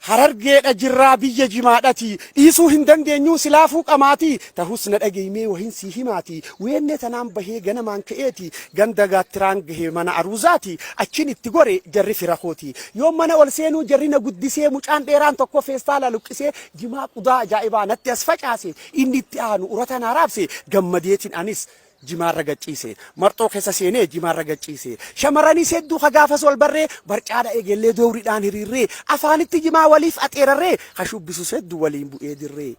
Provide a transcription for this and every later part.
harargeedha jirraa biyya jimaadhati dhiisuu hin dandeenyu silaafuu qamaati tahus na dhageeyme wahin si himaati weenne tanaan bahee ganamaan ka'eeti ganda gaattiraan gahee mana aruuzaati achin itti gore jarri firakooti yoo mana ol seenuu jarri na guddisee mucaan dheeraan tokko feestaala luqqisee jimaa qudaa ajaa'ibaa natti as facaase inni itti aanu urata na raabse gammadeetiin anis jimaarra gachiise marxoo keessa seenee jimaarra gachiise shamarranii sedduu hagaafas wal barree barcaadha eegellee doowriidhaan hiriirree afaanitti jimaa waliif axeerarree hashubbisu sedduu waliin bu'ee dirree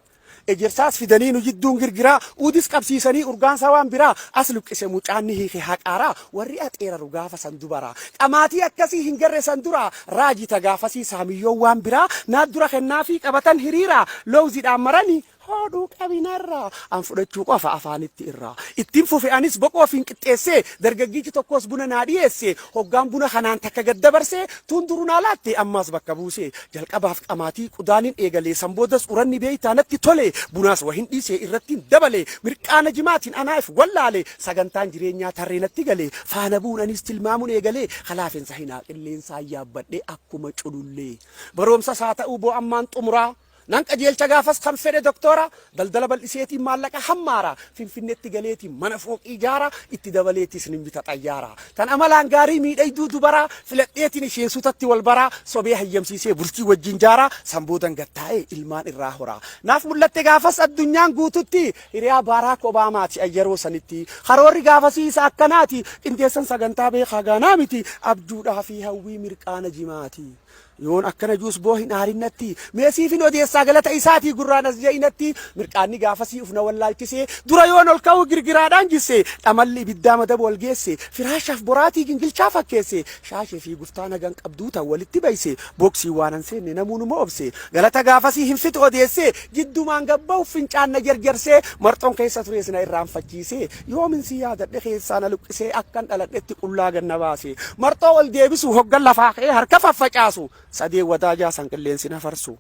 ejersaas fidanii nu jidduun girgiraa uudis qabsiisanii urgaansa waan biraa as luqqise mucaanni hiike haqaaraa warri axeeraru gaafa san dubaraa qamaatii akkasii hin garre san duraa raajita gaafasii saamiyyoo waan biraa naa dura kennaafi qabatan hiriiraa lowziidhaan maranii hoduu qabinarraa an fudhachuu qofa afaanitti irraa ittiin fufe anis boqoo fin qixxeessee dargaggichi tokkos buna naa dhiyeesse hoggaan buna kanaan takka gaddabarsee tunduru naa laatte ammaas bakka buuse jalqabaaf qamaatii qudaanin eegalee sanboodas uranni beeytaanatti tole bunaas wahin dhiisee irrattiin dabale mirqaana jimaatiin anaaf wallaale sagantaan jireenyaa tarreenatti galee faana buun anis tilmaamuun eegalee halaafensa hinaa qilleensaa yaabbadhee akkuma culullee baroomsas haa ta'uu boo ammaan xumuraa nan qajeelcha gaafas kan fedhe doktora daldala bal'iseetiin maallaqa hammaara finfinneetti galeetiin mana fooqii ijaara itti dabaleetis nin bita xayyaara tan amalaan gaarii miidhayduu dubara filadheetiin isheen sutatti wal bara sobee hayyamsiisee bultii wajjin jaara sanboodan gattaa'ee ilmaan irraa horaa naaf mul'atte gaafas addunyaan guututti hiriyaa Baaraak Obaamaati ayyaroo sanitti haroorri gaafasii isa akkanaati qindeessan sagantaa beekaa gaanaa miti abjuudhaa fi hawwii mirqaana jimaati yoon akkana juus boo hin aarinatti meesiifin odeessaa galata isaatii gurraan as ja'inatti mirqaanni gaafasii ufna wallaalchisee dura yoon ol ka'u girgiraadhaan jisse dhamalli ibiddaa madaba wal geesse firaashaaf boraatii gingilchaa fakkeesse shaashee fi guftaa nagan qabduu ta'u walitti bayse boksii waanan seenne namuunuma obse galata gaafasii hin fixu odeesse jiddumaan gabba'u fincaan na jarjarsee marxoon keessa turees na irraanfachiise yoomin si yaadadhe keessaa na luqqisee akkan dhaladhetti qullaa ganna baase marxoo ol deebisu hoggan lafaa ka'ee harka faffacaasu sadee wadaajaa san qilleensi na farsu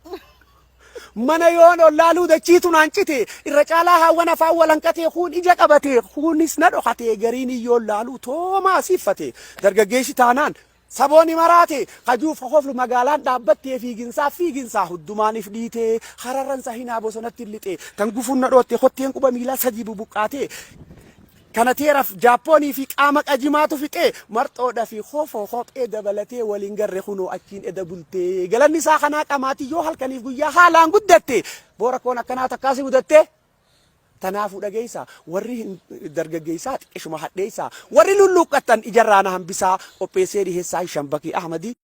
mana yoon ollaaluu dachiitu naan cite irra caalaa hawwan afaan walanqatee kuun ija qabate kuunis na dhokate gariin iyyoon laaluu toomaa siffate dargaggeessi taanaan sabooni maraate kajuuf hoflu magaalaan dhaabbattee fiiginsaa huddumaaniif dhiite hararransa hinaa bosonatti lixe tan gufuun na dhootte hotteen quba miilaa sadii bubuqqaate kana teeraaf jaappoonii fi qaama qajimaatu fixe marxoodha fi kophee dabalatee waliin garre kunoo achiin eda bultee galanni isaa kanaa qamaatii yoo halkaniif guyyaa haalaan guddatte boora koon akkanaa takkaasi mudatte tanaafuu dhageessa warri dargaggeessaa xiqqeeshuma hadheessaa warri lulluuqqattan ijarraa na hambisaa qopheessee dhiheessaa Shambakii Ahmadii